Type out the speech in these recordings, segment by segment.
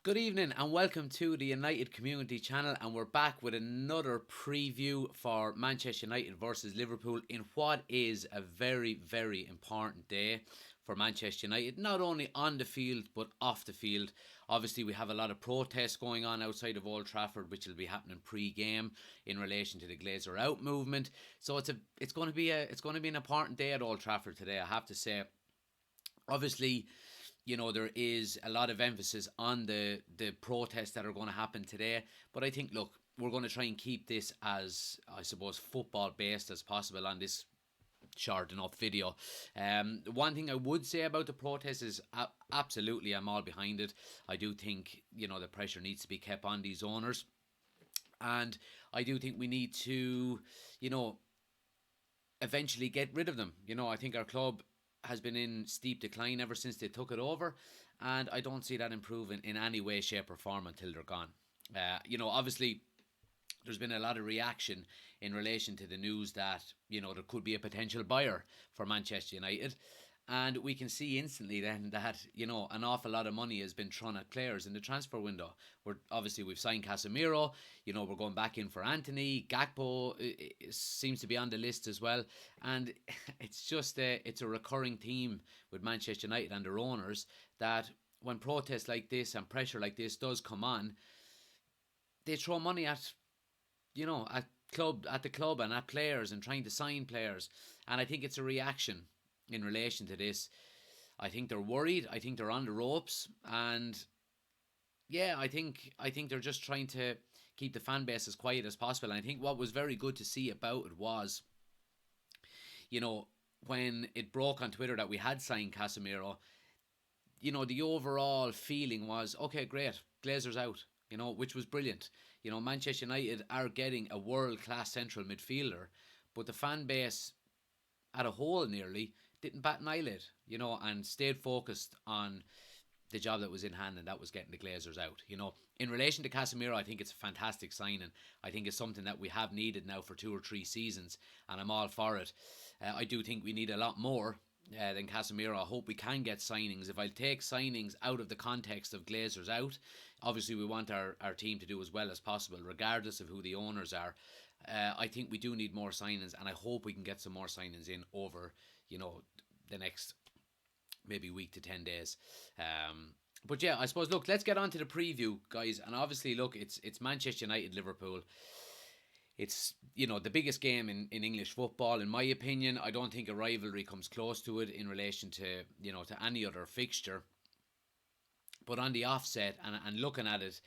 Good evening and welcome to the United Community Channel, and we're back with another preview for Manchester United versus Liverpool in what is a very, very important day for Manchester United, not only on the field but off the field. Obviously, we have a lot of protests going on outside of Old Trafford, which will be happening pre-game in relation to the Glazer out movement. So it's going to be an important day at Old Trafford today, I have to say. Obviously, there is a lot of emphasis on the protests that are going to happen today. But I think, look, we're going to try and keep this as, I suppose, football based as possible on this short enough video. One thing I would say about the protests is absolutely I'm all behind it. I do think, the pressure needs to be kept on these owners. And I do think we need to, you know, eventually get rid of them. I think our club has been in steep decline ever since they took it over, and I don't see that improving in any way, shape, or form until they're gone. Obviously, there's been a lot of reaction in relation to the news that there could be a potential buyer for Manchester United. And we can see instantly then that, an awful lot of money has been thrown at players in the transfer window. We've signed Casemiro, we're going back in for Anthony, Gakpo seems to be on the list as well. And it's a recurring theme with Manchester United and their owners that when protests like this and pressure like this does come on, they throw money at the club and at players and trying to sign players. And I think it's a reaction in relation to this. I think they're worried. I think they're on the ropes, and yeah, I think they're just trying to keep the fan base as quiet as possible. And I think what was very good to see about it was, you know, when it broke on Twitter that we had signed Casemiro, the overall feeling was, okay, great, Glazer's out, which was brilliant. Manchester United are getting a world class central midfielder, but the fan base at a whole nearly didn't bat an eyelid, and stayed focused on the job that was in hand, and that was getting the Glazers out. In relation to Casemiro, I think it's a fantastic signing. I think it's something that we have needed now for 2 or 3 seasons, and I'm all for it. I do think we need a lot more than Casemiro. I hope we can get signings. If I take signings out of the context of Glazers out, obviously we want our team to do as well as possible, regardless of who the owners are. I think we do need more signings, and I hope we can get some more signings in over, the next maybe week to 10 days. But yeah, I suppose, look, let's get on to the preview, guys. And obviously, look, it's Manchester United, Liverpool. It's, the biggest game in English football, in my opinion. I don't think a rivalry comes close to it in relation to, to any other fixture. But on the offset and looking at it,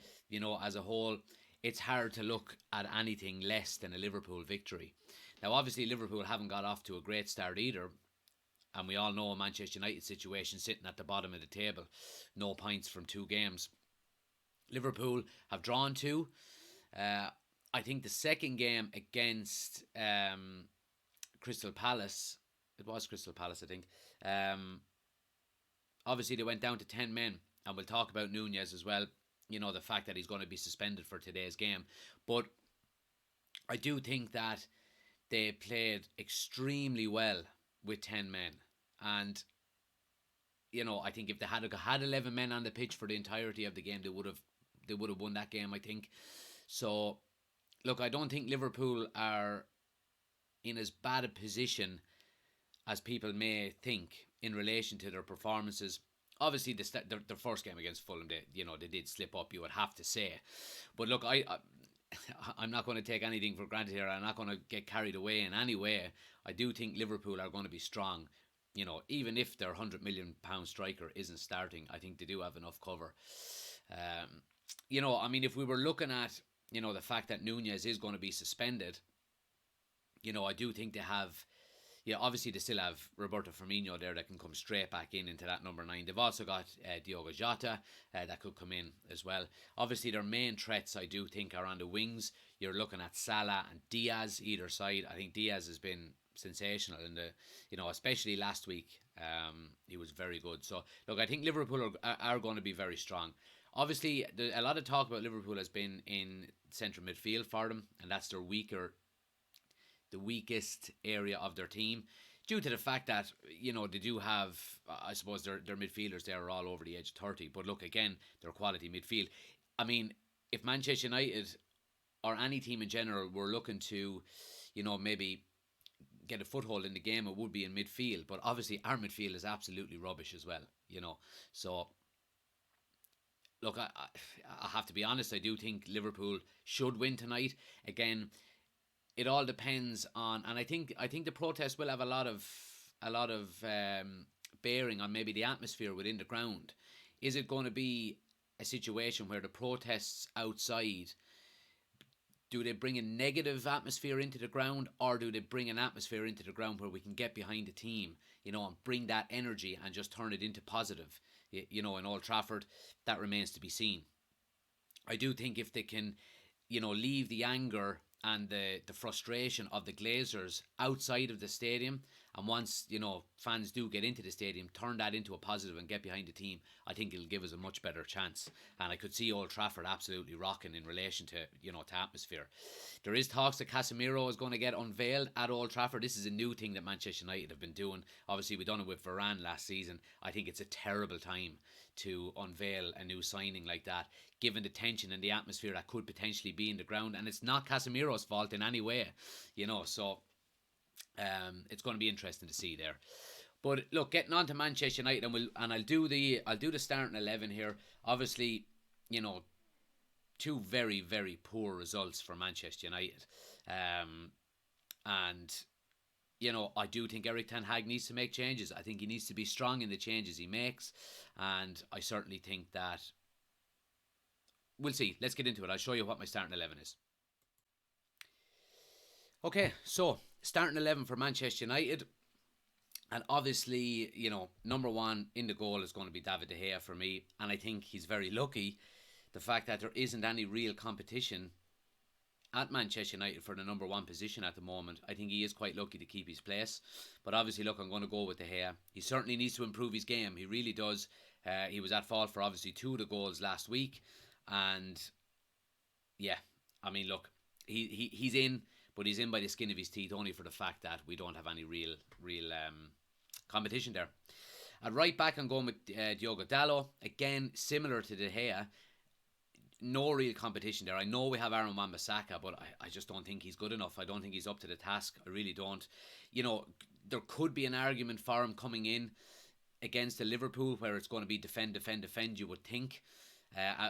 as a whole, it's hard to look at anything less than a Liverpool victory. Now, obviously, Liverpool haven't got off to a great start either. And we all know Manchester United's situation, sitting at the bottom of the table. No points from 2 games. Liverpool have drawn 2. I think the second game against Crystal Palace, it was Crystal Palace, I think. Obviously, they went down to 10 men. And we'll talk about Nunez as well. The fact that he's going to be suspended for today's game. But I do think that they played extremely well with 10 men. And, I think if they had 11 men on the pitch for the entirety of the game, they would have won that game, I think. So, look, I don't think Liverpool are in as bad a position as people may think in relation to their performances. Obviously, their first game against Fulham, they did slip up, you would have to say. But look, I'm not going to take anything for granted here. I'm not going to get carried away in any way. I do think Liverpool are going to be strong. Even if their £100 million striker isn't starting, I think they do have enough cover. If we were looking at, the fact that Nunez is going to be suspended, I do think they have. Yeah, obviously they still have Roberto Firmino there that can come straight back into that number 9. They've also got Diogo Jota that could come in as well. Obviously their main threats, I do think, are on the wings. You're looking at Salah and Diaz either side. I think Diaz has been sensational in the, especially last week. He was very good. So look, I think Liverpool are going to be very strong. Obviously, a lot of talk about Liverpool has been in central midfield for them, and that's the weakest area of their team. due to the fact that they do have, I suppose their midfielders there are all over the age of 30. But look, again, they're quality midfield. I mean, if Manchester United or any team in general were looking to, maybe get a foothold in the game, it would be in midfield. But obviously, our midfield is absolutely rubbish as well. So look, I have to be honest. I do think Liverpool should win tonight. Again, it all depends on, and I think the protest will have a lot of bearing on maybe the atmosphere within the ground. Is it going to be a situation where the protests outside, do they bring a negative atmosphere into the ground, or do they bring an atmosphere into the ground where we can get behind the team, and bring that energy and just turn it into positive, in Old Trafford? That remains to be seen. I do think if they can, leave the anger and the frustration of the Glazers outside of the stadium, and once fans do get into the stadium, turn that into a positive and get behind the team, I think it'll give us a much better chance. And I could see Old Trafford absolutely rocking in relation to to atmosphere. There is talks that Casemiro is going to get unveiled at Old Trafford. This is a new thing that Manchester United have been doing. Obviously, we done it with Varane last season. I think it's a terrible time to unveil a new signing like that, given the tension and the atmosphere that could potentially be in the ground. And it's not Casemiro's fault in any way, so it's going to be interesting to see there. But look, getting on to Manchester United, and I'll do the starting 11 here. Obviously, two very, very poor results for Manchester United, and I do think Erik ten Hag needs to make changes. I think he needs to be strong in the changes he makes, and I certainly think that we'll see. Let's get into it. I'll show you what my starting 11 is. Okay, so starting 11 for Manchester United. And obviously, number one in the goal is going to be David De Gea for me. And I think he's very lucky the fact that there isn't any real competition at Manchester United for the number one position at the moment. I think he is quite lucky to keep his place. But obviously, look, I'm going to go with De Gea. He certainly needs to improve his game. He really does. He was at fault for obviously two of the goals last week. And yeah, I mean, look, he's in, but he's in by the skin of his teeth only for the fact that we don't have any real competition there. At right back, I'm going with Diogo Dalot. Again, similar to De Gea, no real competition there. I know we have Aaron Wan-Bissaka, but I just don't think he's good enough. I don't think he's up to the task. I really don't. There could be an argument for him coming in against the Liverpool, where it's going to be defend, defend, defend, you would think.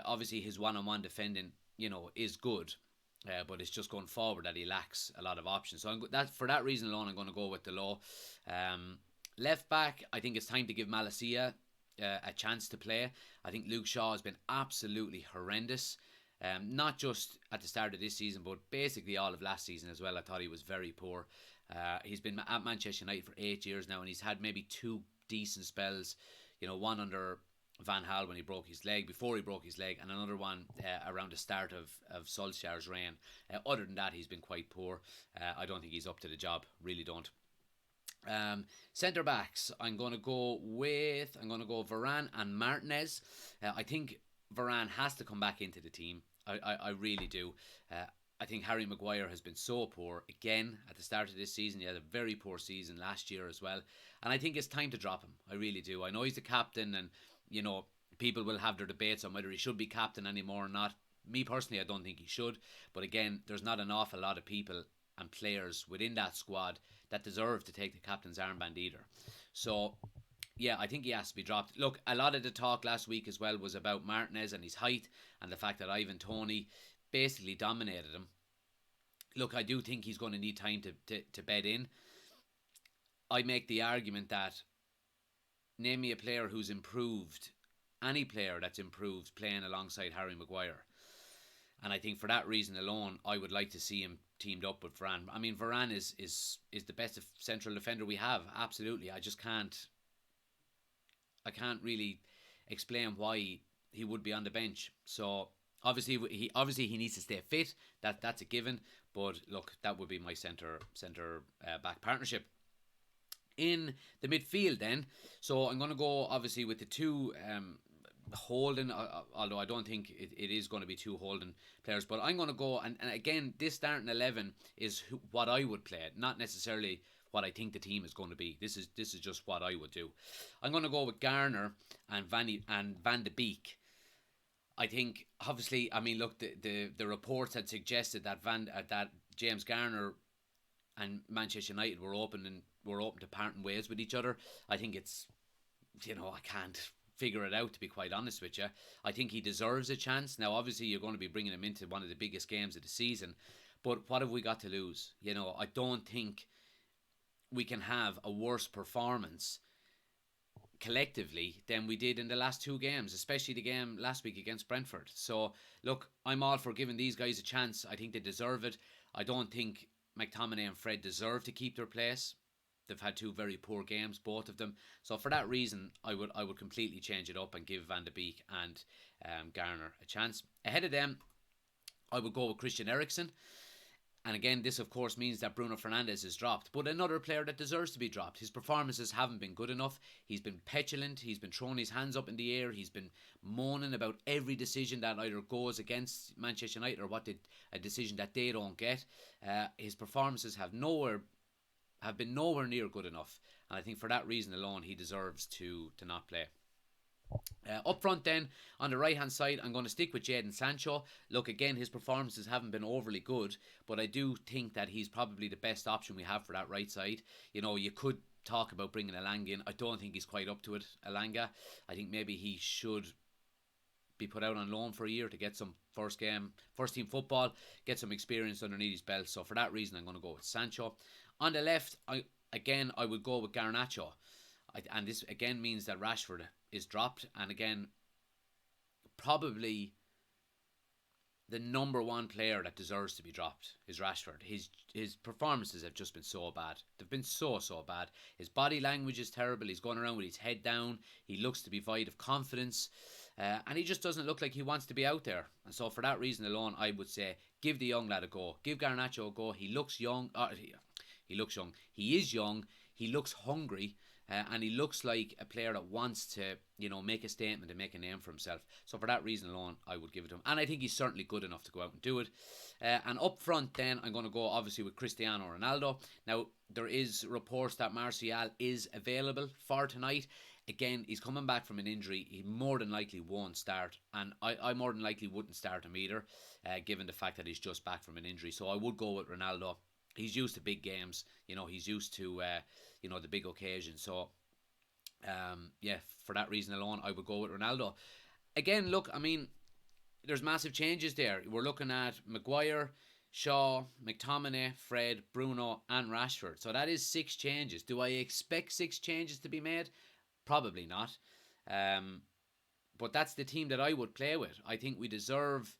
Obviously, his one-on-one defending, is good. But it's just going forward that he lacks a lot of options. So for that reason alone, I'm going to go with Dalot. Left back, I think it's time to give Malacia a chance to play. I think Luke Shaw has been absolutely horrendous. Not just at the start of this season, but basically all of last season as well. I thought he was very poor. He's been at Manchester United for 8 years now, and he's had maybe two decent spells. One under Van Gaal when he broke his leg, before he broke his leg, and another one around the start of Solskjaer's reign. Other than that, he's been quite poor. I don't think he's up to the job. Really don't. Centre backs, I'm going to go Varane and Martinez. I think Varane has to come back into the team. I really do. I think Harry Maguire has been so poor again at the start of this season. He had a very poor season last year as well, and I think it's time to drop him. I really do. I know he's the captain, and people will have their debates on whether he should be captain anymore or not. Me personally, I don't think he should. But again, there's not an awful lot of people and players within that squad that deserve to take the captain's armband either. So, yeah, I think he has to be dropped. Look, a lot of the talk last week as well was about Martinez and his height and the fact that Ivan Toney basically dominated him. Look, I do think he's going to need time to bed in. I make the argument that name me a player who's improved, any player that's improved playing alongside Harry Maguire. And I think for that reason alone, I would like to see him teamed up with Varane. I mean, Varane is the best central defender we have. Absolutely. I can't really explain why he would be on the bench. So obviously he needs to stay fit. That's a given. But look, that would be my centre back partnership. In the midfield then, so I'm going to go obviously with the two holding, although I don't think it is going to be two holding players, but I'm going to go, and again, this starting 11 is what I would play, not necessarily what I think the team is going to be. This is just what I would do. I'm going to go with Garner and Van de Beek. I think, obviously, I mean, look, the reports had suggested that that James Garner and Manchester United were open to parting ways with each other. I think it's, I can't figure it out, to be quite honest with you. I think he deserves a chance. Now, obviously, you're going to be bringing him into one of the biggest games of the season, but what have we got to lose? I don't think we can have a worse performance collectively than we did in the last two games, especially the game last week against Brentford. So, look, I'm all for giving these guys a chance. I think they deserve it. I don't think McTominay and Fred deserve to keep their place. They've had two very poor games, both of them. So for that reason, I would completely change it up and give Van de Beek and Garner a chance. Ahead of them, I would go with Christian Eriksen. And again, this of course means that Bruno Fernandes is dropped. But another player that deserves to be dropped. His performances haven't been good enough. He's been petulant. He's been throwing his hands up in the air. He's been moaning about every decision that either goes against Manchester United or a decision that they don't get. His performances have been nowhere near good enough. And I think for that reason alone, he deserves to not play. Up front then, on the right hand side, I'm going to stick with Jadon Sancho. Look, again, his performances haven't been overly good, but I do think that he's probably the best option we have for that right side. You could talk about bringing Elanga in. I don't think he's quite up to it, Elanga. I think maybe he should be put out on loan for a year to get some first team football, get some experience underneath his belt. So for that reason, I'm going to go with Sancho. On the left, I would go with Garnacho. And this again means that Rashford is dropped. And again, probably the number one player that deserves to be dropped is Rashford. His performances have just been so bad. They've been so bad. His body language is terrible. He's going around with his head down. He looks to be void of confidence. And he just doesn't look like he wants to be out there. And so for that reason alone, I would say give the young lad a go. Give Garnacho a go. He looks young. He looks young. He is young. He looks hungry. And he looks like a player that wants to, make a statement and make a name for himself. So for that reason alone, I would give it to him. And I think he's certainly good enough to go out and do it. And up front then, I'm going to go obviously with Cristiano Ronaldo. Now, there is reports that Martial is available for tonight. Again, he's coming back from an injury. He more than likely won't start. And I more than likely wouldn't start him either, given the fact that he's just back from an injury. So I would go with Ronaldo. He's used to big games. He's used to, the big occasions. So, for that reason alone, I would go with Ronaldo. Again, look, I mean, there's massive changes there. We're looking at Maguire, Shaw, McTominay, Fred, Bruno, and Rashford. So that is 6 changes. Do I expect 6 changes to be made? Probably not. But that's the team that I would play with. I think we deserve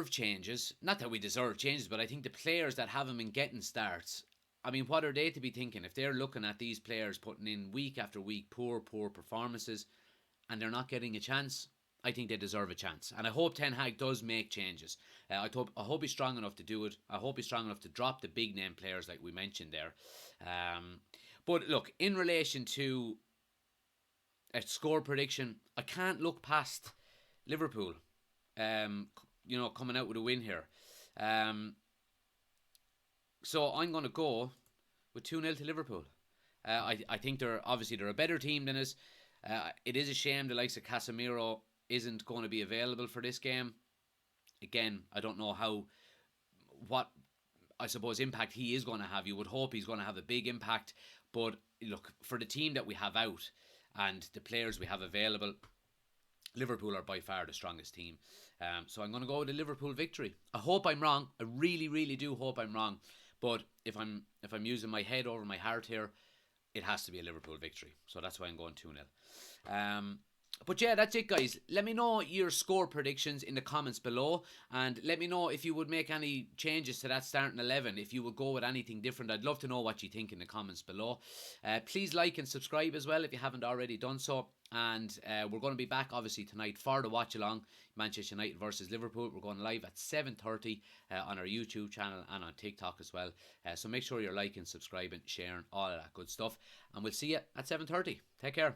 changes. Not that we deserve changes, but I think the players that haven't been getting starts, I mean, what are they to be thinking if they're looking at these players putting in week after week poor performances and they're not getting a chance? I think they deserve a chance. And I hope Ten Hag does make changes. I hope he's strong enough to do it. I hope he's strong enough to drop the big name players like we mentioned there. But look, in relation to a score prediction, I can't look past Liverpool coming out with a win here. So I'm going to go with 2-0 to Liverpool. I think they're a better team than us. It is a shame the likes of Casemiro isn't going to be available for this game. Again, I don't know what I suppose impact he is going to have. You would hope he's going to have a big impact. But look, for the team that we have out and the players we have available, Liverpool are by far the strongest team. So I'm going to go with a Liverpool victory. I hope I'm wrong. I really, really do hope I'm wrong. But if I'm using my head over my heart here, it has to be a Liverpool victory. So that's why I'm going 2-0. But yeah, that's it, guys. Let me know your score predictions in the comments below. And let me know if you would make any changes to that starting 11. If you would go with anything different. I'd love to know what you think in the comments below. Please like and subscribe as well if you haven't already done so. And we're going to be back obviously tonight for the watch along, Manchester United versus Liverpool. We're going live at 7:30 on our YouTube channel and on TikTok as well. So make sure you're liking, subscribing, sharing, all of that good stuff. And we'll see you at 7:30. Take care.